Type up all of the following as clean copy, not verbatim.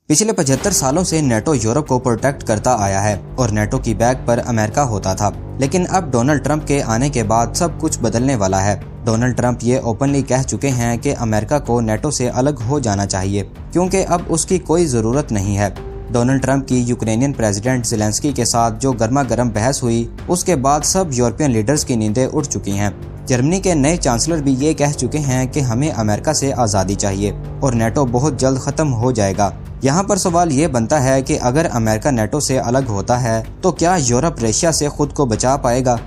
पिछले 75 सालों से नेटो यूरोप को प्रोटेक्ट करता आया है और नेटो की बैक पर अमेरिका होता था। लेकिन अब डोनाल्ड ट्रंप के आने के बाद सब कुछ बदलने वाला है। डोनाल्ड ट्रंप ये ओपनली कह चुके हैं कि अमेरिका को नेटो से अलग हो जाना चाहिए क्योंकि अब उसकी कोई ज़रूरत नहीं है। डोनाल्ड ट्रंप की यूक्रेनियन प्रेसिडेंट ज़ेलेंस्की के साथ जो गर्मा गर्म बहस हुई, उसके बाद सब यूरोपियन लीडर्स की नींदें उड़ चुकी हैं। जर्मनी के नए चांसलर भी ये कह चुके हैं कि हमें अमेरिका से आज़ादी चाहिए और नेटो बहुत जल्द ख़त्म हो जाएगा। यहाँ पर सवाल ये बनता है कि अगर अमेरिका नेटो से अलग होता है तो क्या यूरोप रशिया से खुद को बचा पाएगा?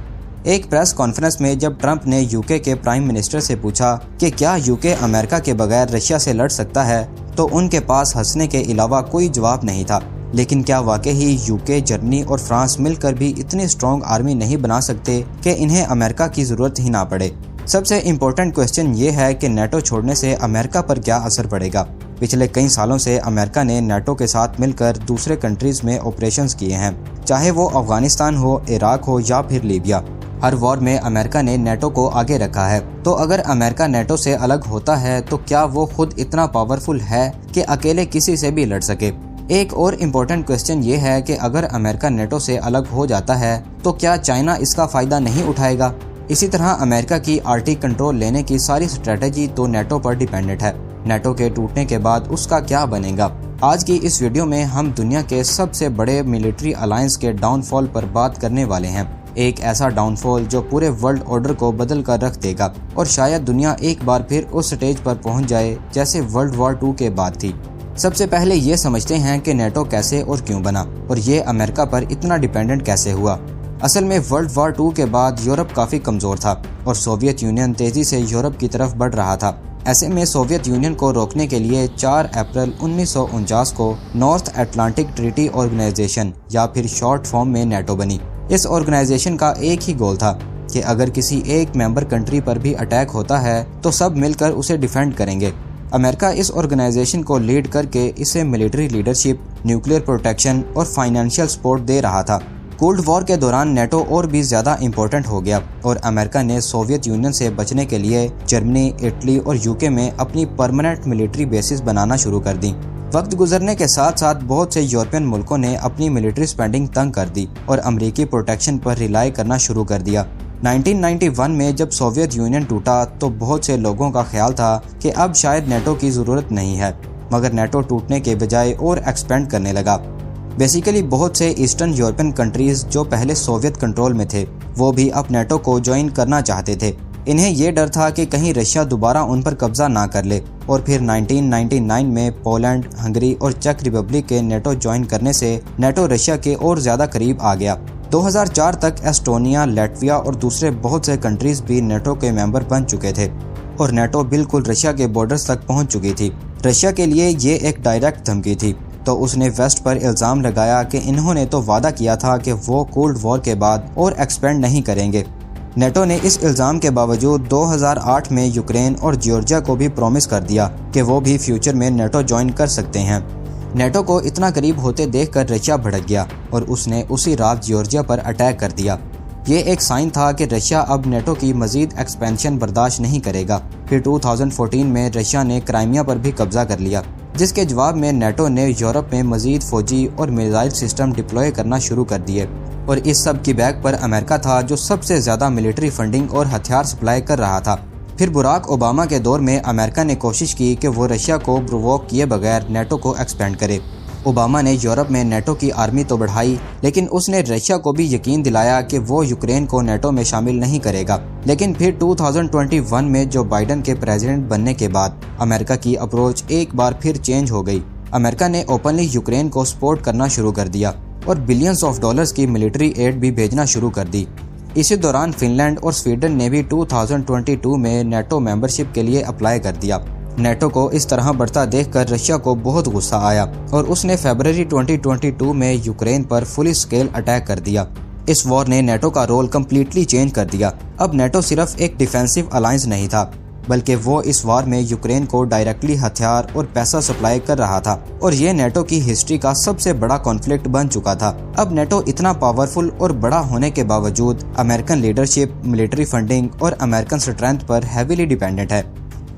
एक प्रेस कॉन्फ्रेंस में जब ट्रंप ने यूके के प्राइम मिनिस्टर से पूछा कि क्या यूके अमेरिका के बगैर रशिया से लड़ सकता है, तो उनके पास हंसने के अलावा कोई जवाब नहीं था। लेकिन क्या वाकई ही यूके, जर्मनी और फ्रांस मिलकर भी इतनी स्ट्रॉन्ग आर्मी नहीं बना सकते कि इन्हें अमेरिका की ज़रूरत ही ना पड़े? सबसे इम्पोर्टेंट क्वेश्चन ये है कि नेटो छोड़ने से अमेरिका पर क्या असर पड़ेगा। पिछले कई सालों से अमेरिका ने नेटो के साथ मिलकर दूसरे कंट्रीज में ऑपरेशंस किए हैं, चाहे वो अफगानिस्तान हो, इराक हो या फिर लीबिया। हर वॉर में अमेरिका ने नेटो को आगे रखा है। तो अगर अमेरिका नेटो से अलग होता है तो क्या वो खुद इतना पावरफुल है कि अकेले किसी से भी लड़ सके? एक और इम्पोर्टेंट क्वेश्चन ये है कि अगर अमेरिका नेटो से अलग हो जाता है तो क्या चाइना इसका फ़ायदा नहीं उठाएगा? इसी तरह अमेरिका की आर्टिक कंट्रोल लेने की सारी स्ट्रेटेजी तो नेटो पर डिपेंडेंट है। नेटो के टूटने के बाद उसका क्या बनेगा? आज की इस वीडियो में हम दुनिया के सबसे बड़े मिलिट्री अलायंस के डाउनफॉल पर बात करने वाले हैं। एक ऐसा डाउनफॉल जो पूरे वर्ल्ड ऑर्डर को बदल कर रख देगा और शायद दुनिया एक बार फिर उस स्टेज पर पहुंच जाए जैसे वर्ल्ड वॉर 2 के बाद थी। सबसे पहले ये समझते हैं कि नेटो कैसे और क्यों बना और ये अमेरिका पर इतना डिपेंडेंट कैसे हुआ। असल में वर्ल्ड वॉर 2 के बाद यूरोप काफ़ी कमज़ोर था और सोवियत यूनियन तेज़ी से यूरोप की तरफ बढ़ रहा था। ऐसे में सोवियत यूनियन को रोकने के लिए 4 अप्रैल 1949 को नॉर्थ अटलांटिक ट्रीटी ऑर्गेनाइजेशन या फिर शॉर्ट फॉर्म में नेटो बनी। इस ऑर्गेनाइजेशन का एक ही गोल था कि अगर किसी एक मेंबर कंट्री पर भी अटैक होता है तो सब मिलकर उसे डिफेंड करेंगे। अमेरिका इस ऑर्गेनाइजेशन को लीड करके इसे मिलिट्री लीडरशिप, न्यूक्लियर प्रोटेक्शन और फाइनेंशियल सपोर्ट दे रहा था। कोल्ड वॉर के दौरान नेटो और भी ज़्यादा इम्पोर्टेंट हो गया और अमेरिका ने सोवियत यूनियन से बचने के लिए जर्मनी, इटली और यूके में अपनी परमानेंट मिलिट्री बेसिस बनाना शुरू कर दी। वक्त गुजरने के साथ साथ बहुत से यूरोपियन मुल्कों ने अपनी मिलिट्री स्पेंडिंग तंग कर दी और अमेरिकी प्रोटेक्शन पर रिलाई करना शुरू कर दिया। 1991 में जब सोवियत यूनियन टूटा तो बहुत से लोगों का ख्याल था कि अब शायद नेटो की ज़रूरत नहीं है, मगर नेटो टूटने के बजाय और एक्सपेंड करने लगा। बेसिकली बहुत से ईस्टर्न यूरोपियन कंट्रीज जो पहले सोवियत कंट्रोल में थे वो भी अब नेटो को ज्वाइन करना चाहते थे। इन्हें ये डर था कि कहीं रशिया दोबारा उन पर कब्जा ना कर ले और फिर 1999 में पोलैंड, हंगरी और चेक रिपब्लिक के नेटो ज्वाइन करने से नेटो रशिया के और ज़्यादा करीब आ गया। 2004 तक एस्टोनिया, लैटविया और दूसरे बहुत से कंट्रीज भी नेटो के मेंबर बन चुके थे और नेटो बिल्कुल रशिया के बॉर्डर्स तक पहुंच चुकी थी। रशिया के लिए ये एक डायरेक्ट धमकी थी, तो उसने वेस्ट पर इल्ज़ाम लगाया कि इन्होंने तो वादा किया था कि वो कोल्ड वॉर के बाद और एक्सपेंड नहीं करेंगे। नेटो ने इस इल्ज़ाम के बावजूद 2008 में यूक्रेन और जॉर्जिया को भी प्रॉमिस कर दिया कि वो भी फ्यूचर में नेटो ज्वाइन कर सकते हैं। नेटो को इतना करीब होते देखकर रशिया भड़क गया और उसने उसी रात जॉर्जिया पर अटैक कर दिया। ये एक साइन था कि रशिया अब नेटो की मज़ीद एक्सपेंशन बर्दाश्त नहीं करेगा। फिर 2014 में रशिया ने क्राइमिया पर भी कब्जा कर लिया, जिसके जवाब में नेटो ने यूरोप में मज़ीद फ़ौजी और मिसाइल सिस्टम डिप्लॉय करना शुरू कर दिए और इस सब की बैक पर अमेरिका था जो सबसे ज़्यादा मिलिट्री फंडिंग और हथियार सप्लाई कर रहा था। फिर बराक ओबामा के दौर में अमेरिका ने कोशिश की कि वो रशिया को प्रोवोक किए बगैर नेटो को एक्सपेंड करे। ओबामा ने यूरोप में नेटो की आर्मी तो बढ़ाई, लेकिन उसने रशिया को भी यकीन दिलाया कि वो यूक्रेन को नेटो में शामिल नहीं करेगा। लेकिन फिर 2021 में जो बाइडन के प्रेसिडेंट बनने के बाद अमेरिका की अप्रोच एक बार फिर चेंज हो गई। अमेरिका ने ओपनली यूक्रेन को सपोर्ट करना शुरू कर दिया और बिलियंस ऑफ डॉलर्स की मिलिट्री एड भी भेजना शुरू कर दी। इसी दौरान फिनलैंड और स्वीडन ने भी 2022 में नेटो मेंबरशिप के लिए अप्लाई कर दिया। नेटो को इस तरह बढ़ता देखकर रशिया को बहुत गुस्सा आया और उसने फरवरी 2022 में यूक्रेन पर फुल स्केल अटैक कर दिया। इस वॉर ने नेटो का रोल कम्प्लीटली चेंज कर दिया। अब नेटो सिर्फ एक डिफेंसिव अलायंस नहीं था, बल्कि वो इस वार में यूक्रेन को डायरेक्टली हथियार और पैसा सप्लाई कर रहा था और ये नेटो की हिस्ट्री का सबसे बड़ा कॉन्फ्लिक्ट बन चुका था। अब नेटो इतना पावरफुल और बड़ा होने के बावजूद अमेरिकन लीडरशिप, मिलिट्री फंडिंग और अमेरिकन स्ट्रेंथ पर हैवीली डिपेंडेंट है।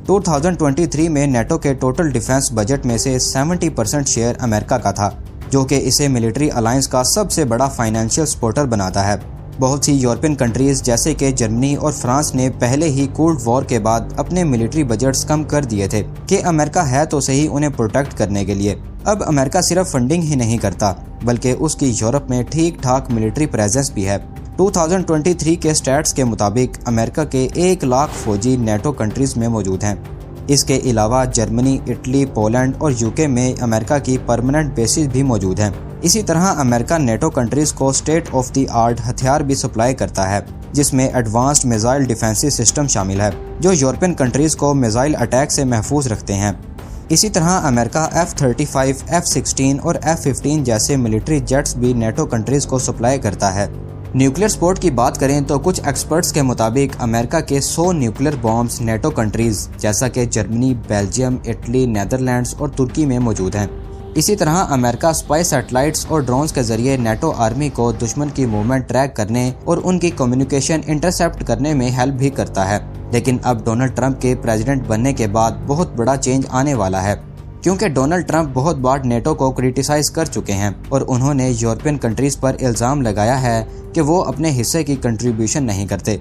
2023 में नेटो के टोटल डिफेंस बजट में से 70% शेयर अमेरिका का था, जो कि इसे मिलिट्री अलायंस का सबसे बड़ा फाइनेंशियल सपोर्टर बनाता है। बहुत सी यूरोपियन कंट्रीज जैसे कि जर्मनी और फ्रांस ने पहले ही कोल्ड वॉर के बाद अपने मिलिट्री बजट्स कम कर दिए थे कि अमेरिका है तो सही उन्हें प्रोटेक्ट करने के लिए। अब अमेरिका सिर्फ फंडिंग ही नहीं करता, बल्कि उसकी यूरोप में ठीक ठाक मिलिट्री प्रेजेंस भी है। 2023 के स्टैट्स के मुताबिक अमेरिका के 1 लाख फौजी नेटो कंट्रीज में मौजूद हैं। इसके अलावा जर्मनी, इटली, पोलैंड और यूके में अमेरिका की परमानेंट बेसिस भी मौजूद हैं। इसी तरह अमेरिका नेटो कंट्रीज को स्टेट ऑफ द आर्ट हथियार भी सप्लाई करता है, जिसमें एडवांस्ड मिसाइल डिफेंसिव सिस्टम शामिल है, जो यूरोपियन कंट्रीज को मिसाइल अटैक से महफूज रखते हैं। इसी तरह अमेरिका F-35, F-16 और F-15 जैसे मिलिट्री जेट्स भी नेटो कंट्रीज को सप्लाई करता है। न्यूक्लियर सपोर्ट की बात करें तो कुछ एक्सपर्ट्स के मुताबिक अमेरिका के 100 न्यूक्लियर बॉम्ब्स नेटो कंट्रीज जैसा कि जर्मनी, बेल्जियम, इटली, नीदरलैंड्स और तुर्की में मौजूद हैं। इसी तरह अमेरिका स्पाई सैटेलाइट्स और ड्रोन्स के जरिए नेटो आर्मी को दुश्मन की मूवमेंट ट्रैक करने और उनकी कम्युनिकेशन इंटरसेप्ट करने में हेल्प भी करता है। लेकिन अब डोनाल्ड ट्रंप के प्रेसिडेंट बनने के बाद बहुत बड़ा चेंज आने वाला है, क्योंकि डोनाल्ड ट्रंप बहुत बार नेटो को क्रिटिसाइज कर चुके हैं और उन्होंने यूरोपियन कंट्रीज पर इल्ज़ाम लगाया है कि वो अपने हिस्से की कंट्रीब्यूशन नहीं करते।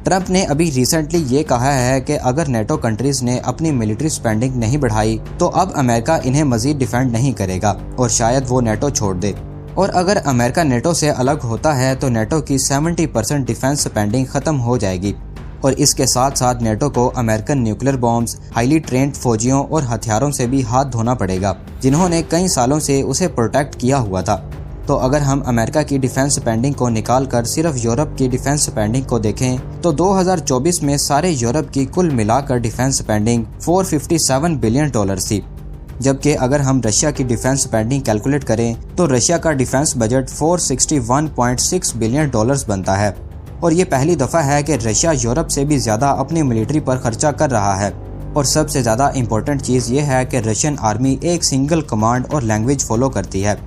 ट्रंप ने अभी रिसेंटली ये कहा है कि अगर नेटो कंट्रीज ने अपनी मिलिट्री स्पेंडिंग नहीं बढ़ाई तो अब अमेरिका इन्हें मजीद डिफेंड नहीं करेगा और शायद वो नेटो छोड़ दे। और अगर अमेरिका नेटो से अलग होता है तो नेटो की 70% डिफेंस स्पेंडिंग खत्म हो जाएगी और इसके साथ साथ नेटो को American nuclear bombs, highly trend फौजियों और हथियारों से भी हाथ धोना पड़ेगा, जिन्होंने कई सालों से उसे प्रोटेक्ट किया हुआ था। तो अगर हम अमेरिका की डिफेंस स्पेंडिंग को निकाल कर सिर्फ यूरोप की डिफेंस स्पेंडिंग को देखें तो 2024 में सारे यूरोप की कुल मिलाकर डिफेंस स्पेंडिंग $457 बिलियन थी, जबकि अगर हम रशिया की डिफेंस स्पेंडिंग कैलकुलेट करें तो रशिया का डिफेंस बजट $461.6 बिलियन बनता है। और ये पहली दफ़ा है कि रशिया यूरोप से भी ज़्यादा अपनी मिलिट्री पर खर्चा कर रहा है। और सबसे ज़्यादा इम्पोर्टेंट चीज़ ये है कि रशियन आर्मी एक सिंगल कमांड और लैंग्वेज फॉलो करती है,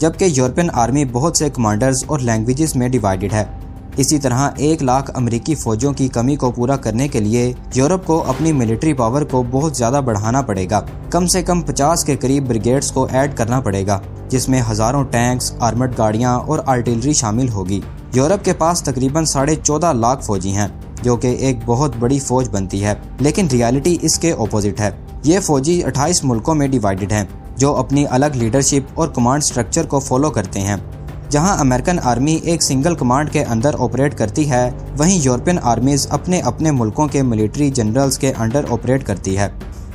जबकि यूरोपियन आर्मी बहुत से कमांडर्स और लैंग्वेजेस में डिवाइडेड है। इसी तरह 1 लाख अमेरिकी फौजियों की कमी को पूरा करने के लिए यूरोप को अपनी मिलिट्री पावर को बहुत ज़्यादा बढ़ाना पड़ेगा। कम से कम 50 के करीब ब्रिगेड्स को ऐड करना पड़ेगा, जिसमें हज़ारों टैंक्स, आर्मर्ड गाड़ियाँ और आर्टिलरी शामिल होगी। यूरोप के पास तकरीबन 14.5 लाख फौजी हैं, जो कि एक बहुत बड़ी फौज बनती है, लेकिन रियलिटी इसके ऑपोजिट है। ये फौजी 28 मुल्कों में डिवाइडेड हैं, जो अपनी अलग लीडरशिप और कमांड स्ट्रक्चर को फॉलो करते हैं। जहां अमेरिकन आर्मी एक सिंगल कमांड के अंदर ऑपरेट करती है, वहीं यूरोपियन आर्मीज अपने अपने मुल्कों के मिलिट्री जनरल्स के अंडर ऑपरेट करती है।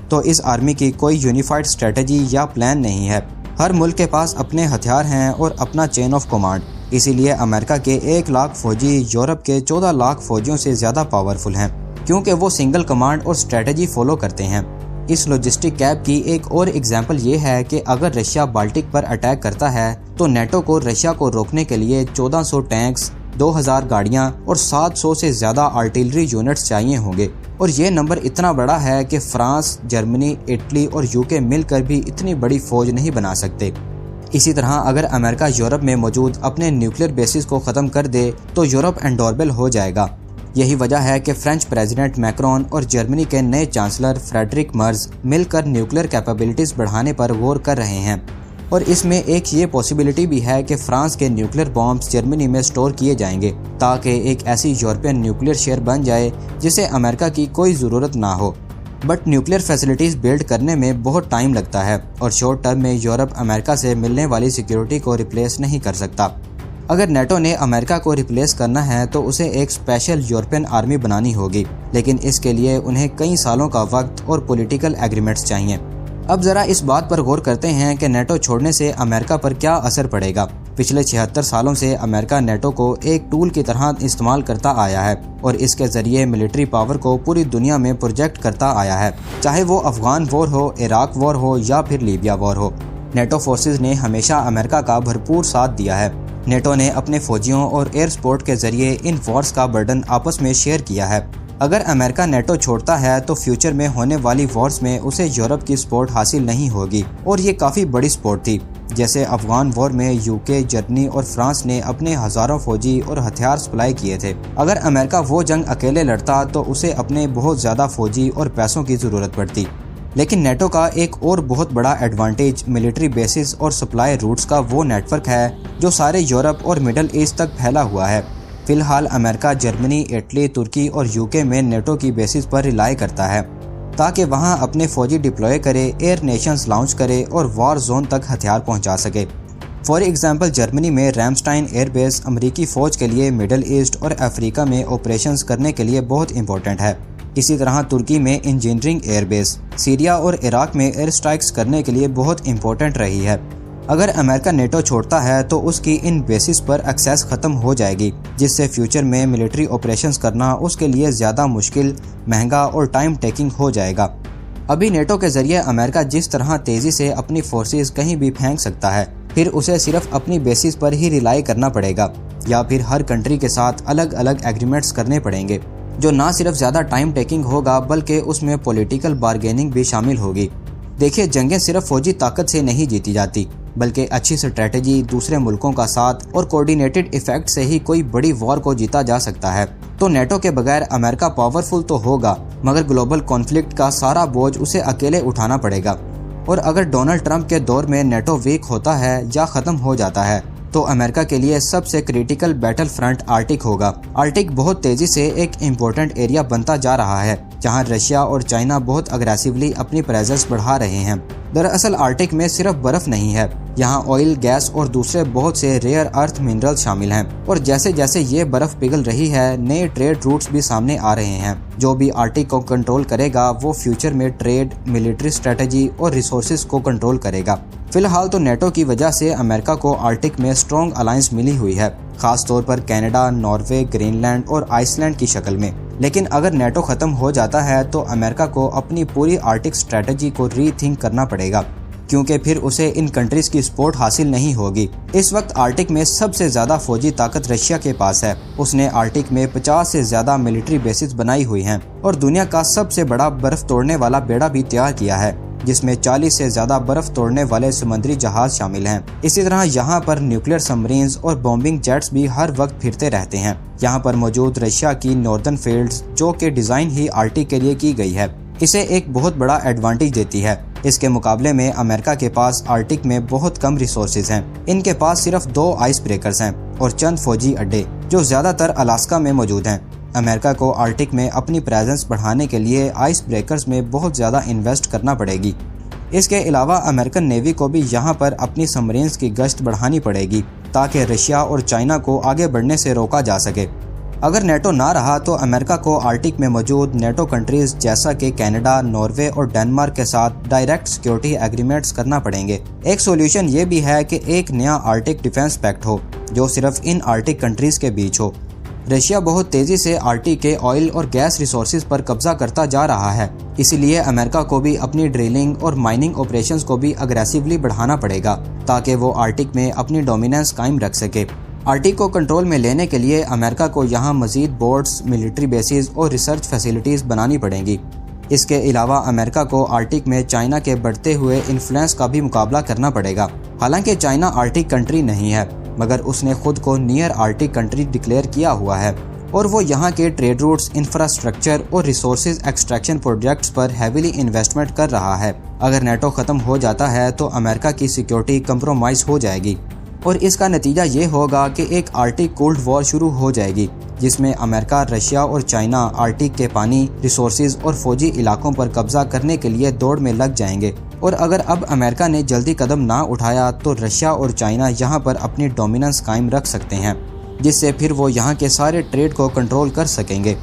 तो इस आर्मी की कोई यूनिफाइड स्ट्रेटजी या प्लान नहीं है। हर मुल्क के पास अपने हथियार हैं और अपना चेन ऑफ कमांड। इसीलिए अमेरिका के 1 लाख फौजी यूरोप के 14 लाख फौजियों से ज़्यादा पावरफुल हैं, क्योंकि वो सिंगल कमांड और स्ट्रेटजी फॉलो करते हैं। इस लॉजिस्टिक गैप की एक और एग्जांपल ये है कि अगर रशिया बाल्टिक पर अटैक करता है तो नेटो को रशिया को रोकने के लिए 1400 टैंक्स, 2000 गाड़ियां और 700 से ज़्यादा आर्टिलरी यूनिट्स चाहिए होंगे। और ये नंबर इतना बड़ा है कि फ्रांस, जर्मनी, इटली और यूके मिलकर भी इतनी बड़ी फौज नहीं बना सकते। इसी तरह अगर अमेरिका यूरोप में मौजूद अपने न्यूक्लियर बेसिस को ख़त्म कर दे तो यूरोप एंडोर्बल हो जाएगा। यही वजह है कि फ्रेंच प्रेसिडेंट मैक्रोन और जर्मनी के नए चांसलर फ्रेडरिक मर्ज मिलकर न्यूक्लियर कैपेबिलिटीज़ बढ़ाने पर गौर कर रहे हैं। और इसमें एक ये पॉसिबिलिटी भी है कि फ्रांस के न्यूक्लियर बॉम्ब्स जर्मनी में स्टोर किए जाएंगे, ताकि एक ऐसी यूरोपियन न्यूक्लियर शेयर बन जाए जिसे अमेरिका की कोई ज़रूरत ना हो। बट न्यूक्लियर फैसिलिटीज़ बिल्ड करने में बहुत टाइम लगता है और शॉर्ट टर्म में यूरोप अमेरिका से मिलने वाली सिक्योरिटी को रिप्लेस नहीं कर सकता। अगर नेटो ने अमेरिका को रिप्लेस करना है तो उसे एक स्पेशल यूरोपियन आर्मी बनानी होगी, लेकिन इसके लिए उन्हें कई सालों का वक्त और पॉलिटिकल एग्रीमेंट्स चाहिए। अब ज़रा इस बात पर गौर करते हैं कि नेटो छोड़ने से अमेरिका पर क्या असर पड़ेगा। पिछले 76 सालों से अमेरिका नेटो को एक टूल की तरह इस्तेमाल करता आया है और इसके ज़रिए मिलिट्री पावर को पूरी दुनिया में प्रोजेक्ट करता आया है, चाहे वो अफगान वॉर हो, इराक वॉर हो या फिर लीबिया वॉर हो। नेटो फोर्सेस ने हमेशा अमेरिका का भरपूर साथ दिया है। नेटो ने अपने फौजियों और एयर सपोर्ट के जरिए इन वॉर्स का बर्डन आपस में शेयर किया है। अगर अमेरिका नेटो छोड़ता है तो फ्यूचर में होने वाली वॉर्स में उसे यूरोप की सपोर्ट हासिल नहीं होगी और ये काफ़ी बड़ी सपोर्ट थी, जैसे अफगान वॉर में यूके, जर्मनी और फ्रांस ने अपने हजारों फौजी और हथियार सप्लाई किए थे। अगर अमेरिका वो जंग अकेले लड़ता तो उसे अपने बहुत ज्यादा फौजी और पैसों की जरूरत पड़ती। लेकिन नेटो का एक और बहुत बड़ा एडवांटेज मिलिट्री बेसिस और सप्लाई रूट्स का वो नेटवर्क है जो सारे यूरोप और मिडल ईस्ट तक फैला हुआ है। फिलहाल अमेरिका जर्मनी, इटली, तुर्की और यूके में नेटो की बेसिस पर रिलाई करता है ताकि वहां अपने फौजी डिप्लॉय करे, एयर नेशंस लॉन्च करे और वॉर जोन तक हथियार पहुंचा सके। फॉर एग्जांपल जर्मनी में रैमस्टाइन एयरबेस अमेरिकी फौज के लिए मिडल ईस्ट और अफ्रीका में ऑपरेशंस करने के लिए बहुत इंपॉर्टेंट है। इसी तरह तुर्की में इंजीनियरिंग एयरबेस सीरिया और इराक में एयर स्ट्राइक्स करने के लिए बहुत इंपॉर्टेंट रही है। अगर अमेरिका नेटो छोड़ता है तो उसकी इन बेसिस पर एक्सेस खत्म हो जाएगी, जिससे फ्यूचर में मिलिट्री ऑपरेशंस करना उसके लिए ज़्यादा मुश्किल, महंगा और टाइम टेकिंग हो जाएगा। अभी नेटो के जरिए अमेरिका जिस तरह तेज़ी से अपनी फोर्सेस कहीं भी फेंक सकता है, फिर उसे सिर्फ अपनी बेसिस पर ही रिलाई करना पड़ेगा या फिर हर कंट्री के साथ अलग अलग एग्रीमेंट्स करने पड़ेंगे, जो ना सिर्फ ज़्यादा टाइम टेकिंग होगा बल्कि उसमें पॉलिटिकल बार्गेनिंग भी शामिल होगी। देखिए, जंगें सिर्फ फौजी ताकत से नहीं जीती जाती, बल्कि अच्छी स्ट्रेटेजी, दूसरे मुल्कों का साथ और कोऑर्डिनेटेड इफेक्ट से ही कोई बड़ी वॉर को जीता जा सकता है। तो नेटो के बगैर अमेरिका पावरफुल तो होगा, मगर ग्लोबल कॉन्फ्लिक्ट का सारा बोझ उसे अकेले उठाना पड़ेगा। और अगर डोनाल्ड ट्रंप के दौर में नेटो वीक होता है या ख़त्म हो जाता है तो अमेरिका के लिए सबसे क्रिटिकल बैटल फ्रंट आर्टिक होगा। आर्टिक बहुत तेज़ी से एक इम्पोर्टेंट एरिया बनता जा रहा है, जहां रशिया और चाइना बहुत अग्रेसिवली अपनी प्रेजेंस बढ़ा रहे हैं। दरअसल आर्टिक में सिर्फ बर्फ नहीं है, यहाँ ऑयल, गैस और दूसरे बहुत से रेयर अर्थ मिनरल शामिल हैं। और जैसे जैसे ये बर्फ पिघल रही है, नए ट्रेड रूट्स भी सामने आ रहे हैं। जो भी आर्टिक को कंट्रोल करेगा वो फ्यूचर में ट्रेड, मिलिट्री स्ट्रेटेजी और रिसोर्सेज को कंट्रोल करेगा। फिलहाल तो नेटो की वजह से अमेरिका को आर्टिक में स्ट्रॉन्ग अलायंस मिली हुई है, खास तौर पर कनाडा, नॉर्वे, ग्रीनलैंड और आइसलैंड की शक्ल में। लेकिन अगर नेटो खत्म हो जाता है तो अमेरिका को अपनी पूरी आर्टिक स्ट्रेटजी को रीथिंक करना पड़ेगा, क्योंकि फिर उसे इन कंट्रीज की सपोर्ट हासिल नहीं होगी। इस वक्त आर्टिक में सबसे ज्यादा फौजी ताकत रशिया के पास है। उसने आर्टिक में 50 से ज्यादा मिलिट्री बेसिस बनाई हुई हैं और दुनिया का सबसे बड़ा बर्फ तोड़ने वाला बेड़ा भी तैयार किया है, जिसमें 40 से ज्यादा बर्फ तोड़ने वाले समुद्री जहाज शामिल हैं। इसी तरह यहाँ पर न्यूक्लियर सबमरीन्स और बॉम्बिंग जेट्स भी हर वक्त फिरते रहते हैं। यहाँ पर मौजूद रशिया की नॉर्दर्न फील्ड्स, जो के डिजाइन ही आर्टिक के लिए की गई है, इसे एक बहुत बड़ा एडवांटेज देती है। इसके मुकाबले में अमेरिका के पास आर्टिक में बहुत कम रिसोर्सेज हैं। इनके पास सिर्फ 2 आइस ब्रेकर्स हैं और चंद फौजी अड्डे, जो ज्यादातर अलास्का में मौजूद हैं। अमेरिका को आर्टिक में अपनी प्रेजेंस बढ़ाने के लिए आइस ब्रेकर्स में बहुत ज़्यादा इन्वेस्ट करना पड़ेगी। इसके अलावा अमेरिकन नेवी को भी यहाँ पर अपनी सबमरीन्स की गश्त बढ़ानी पड़ेगी ताकि रशिया और चाइना को आगे बढ़ने से रोका जा सके। अगर नेटो ना रहा तो अमेरिका को आर्टिक में मौजूद नेटो कंट्रीज जैसा कि कनाडा, नॉर्वे और डेनमार्क के साथ डायरेक्ट सिक्योरिटी एग्रीमेंट्स करना पड़ेंगे। एक सोल्यूशन ये भी है कि एक नया आर्टिक डिफेंस पैक्ट हो जो सिर्फ इन आर्टिक कंट्रीज के बीच हो। रशिया बहुत तेजी से आर्टिक के ऑयल और गैस रिसोर्सेज पर कब्जा करता जा रहा है, इसीलिए अमेरिका को भी अपनी ड्रिलिंग और माइनिंग ऑपरेशंस को भी अग्रेसिवली बढ़ाना पड़ेगा ताकि वो आर्टिक में अपनी डोमिनेंस कायम रख सके। आर्टिक को कंट्रोल में लेने के लिए अमेरिका को यहाँ मजीद बोर्ड्स, मिलिट्री बेसिस और रिसर्च फैसिलिटीज़ बनानी पड़ेंगी। इसके अलावा अमेरिका को आर्टिक में चाइना के बढ़ते हुए इन्फ्लुएंस का भी मुकाबला करना पड़ेगा। हालांकि चाइना आर्टिक कंट्री नहीं है, मगर उसने खुद को नियर आर्टिक कंट्री डिक्लेयर किया हुआ है और वो यहाँ के ट्रेड रूट्स, इंफ्रास्ट्रक्चर और रिसोर्सेज एक्सट्रैक्शन प्रोजेक्ट्स पर हैवीली इन्वेस्टमेंट कर रहा है। अगर नेटो ख़त्म हो जाता है तो अमेरिका की सिक्योरिटी कंप्रोमाइज़ हो जाएगी और इसका नतीजा ये होगा कि एक आर्टिक कोल्ड वॉर शुरू हो जाएगी, जिसमें अमेरिका, रशिया और चाइना आर्टिक के पानी, रिसोर्सेज और फौजी इलाकों पर कब्जा करने के लिए दौड़ में लग जाएंगे। और अगर अब अमेरिका ने जल्दी कदम ना उठाया तो रशिया और चाइना यहाँ पर अपनी डोमिनेंस कायम रख सकते हैं, जिससे फिर वो यहाँ के सारे ट्रेड को कंट्रोल कर सकेंगे।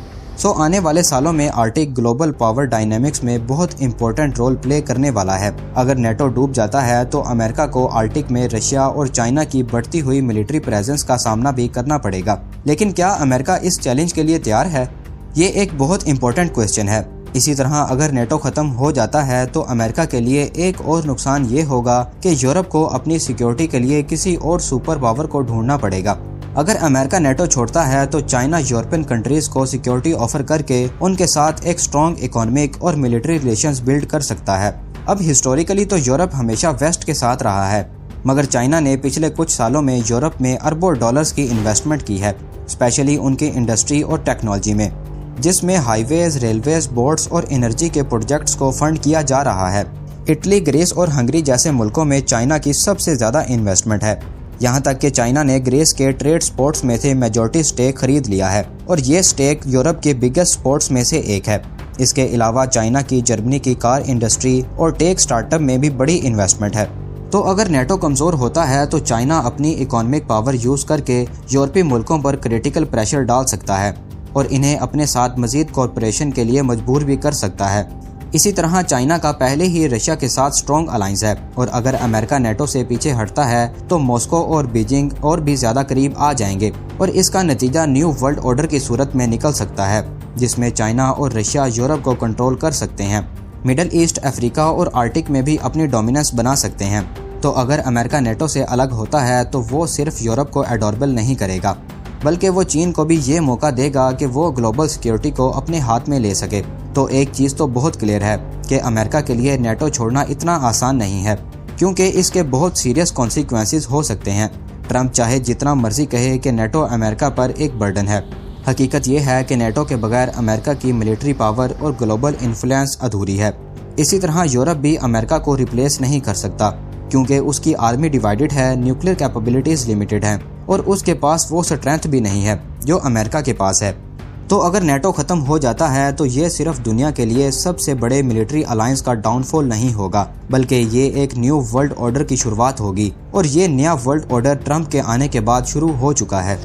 आने वाले सालों में आर्टिक ग्लोबल पावर डायनेमिक्स में बहुत इंपॉर्टेंट रोल प्ले करने वाला है। अगर नेटो डूब जाता है तो अमेरिका को आर्टिक में रशिया और चाइना की बढ़ती हुई मिलिट्री प्रेजेंस का सामना भी करना पड़ेगा। लेकिन क्या अमेरिका इस चैलेंज के लिए तैयार है? ये एक बहुत इंपॉर्टेंट क्वेश्चन है। इसी तरह अगर नेटो खत्म हो जाता है तो अमेरिका के लिए एक और नुकसान ये होगा कि यूरोप को अपनी सिक्योरिटी के लिए किसी और सुपर पावर को ढूंढना पड़ेगा। अगर अमेरिका नेटो छोड़ता है तो चाइना यूरोपियन कंट्रीज को सिक्योरिटी ऑफर करके उनके साथ एक स्ट्रॉन्ग इकोनॉमिक और मिलिट्री रिलेशंस बिल्ड कर सकता है। अब हिस्टोरिकली तो यूरोप हमेशा वेस्ट के साथ रहा है, मगर चाइना ने पिछले कुछ सालों में यूरोप में अरबों डॉलर्स की इन्वेस्टमेंट की है, स्पेशली उनकी इंडस्ट्री और टेक्नोलॉजी में, जिसमें हाईवेज, रेलवेज, बोर्ड्स और एनर्जी के प्रोजेक्ट्स को फंड किया जा रहा है। इटली, ग्रीस और हंगरी जैसे मुल्कों में चाइना की सबसे ज़्यादा इन्वेस्टमेंट है। यहाँ तक कि चाइना ने ग्रीस के ट्रेड स्पोर्ट्स में से मेजॉरिटी स्टेक खरीद लिया है और ये स्टेक यूरोप के बिगेस्ट स्पोर्ट्स में से एक है। इसके अलावा चाइना की जर्मनी की कार इंडस्ट्री और टेक स्टार्टअप में भी बड़ी इन्वेस्टमेंट है। तो अगर नेटो कमज़ोर होता है तो चाइना अपनी इकोनॉमिक पावर यूज़ करके यूरोपीय मुल्कों पर क्रिटिकल प्रेशर डाल सकता है और इन्हें अपने साथ मज़ीद कॉर्पोरेशन के लिए मजबूर भी कर सकता है। इसी तरह चाइना का पहले ही रशिया के साथ स्ट्रॉन्ग अलायंस है और अगर अमेरिका नेटो से पीछे हटता है तो मॉस्को और बीजिंग और भी ज़्यादा करीब आ जाएंगे और इसका नतीजा न्यू वर्ल्ड ऑर्डर की सूरत में निकल सकता है, जिसमें चाइना और रशिया यूरोप को कंट्रोल कर सकते हैं, मिडल ईस्ट, अफ्रीका और आर्टिक में भी अपनी डोमिनेंस बना सकते हैं। तो अगर अमेरिका नेटो से अलग होता है तो वो सिर्फ यूरोप को एडॉर्बल नहीं करेगा, बल्कि वो चीन को भी ये मौका देगा कि वो ग्लोबल सिक्योरिटी को अपने हाथ में ले सके। तो एक चीज़ तो बहुत क्लियर है कि अमेरिका के लिए नेटो छोड़ना इतना आसान नहीं है, क्योंकि इसके बहुत सीरियस कॉन्सिक्वेंसेस हो सकते हैं। ट्रंप चाहे जितना मर्जी कहे कि नेटो अमेरिका पर एक बर्डन है, हकीकत ये है कि नेटो के बगैर अमेरिका की मिलिट्री पावर और ग्लोबल इन्फ्लुएंस अधूरी है। इसी तरह यूरोप भी अमेरिका को रिप्लेस नहीं कर सकता, क्योंकि उसकी आर्मी डिवाइडेड है, न्यूक्लियर कैपेबिलिटीज़ लिमिटेड हैं और उसके पास वो स्ट्रेंथ भी नहीं है जो अमेरिका के पास है। तो अगर नेटो ख़त्म हो जाता है तो ये सिर्फ दुनिया के लिए सबसे बड़े मिलिट्री अलायंस का डाउनफॉल नहीं होगा, बल्कि ये एक न्यू वर्ल्ड ऑर्डर की शुरुआत होगी और ये नया वर्ल्ड ऑर्डर ट्रंप के आने के बाद शुरू हो चुका है।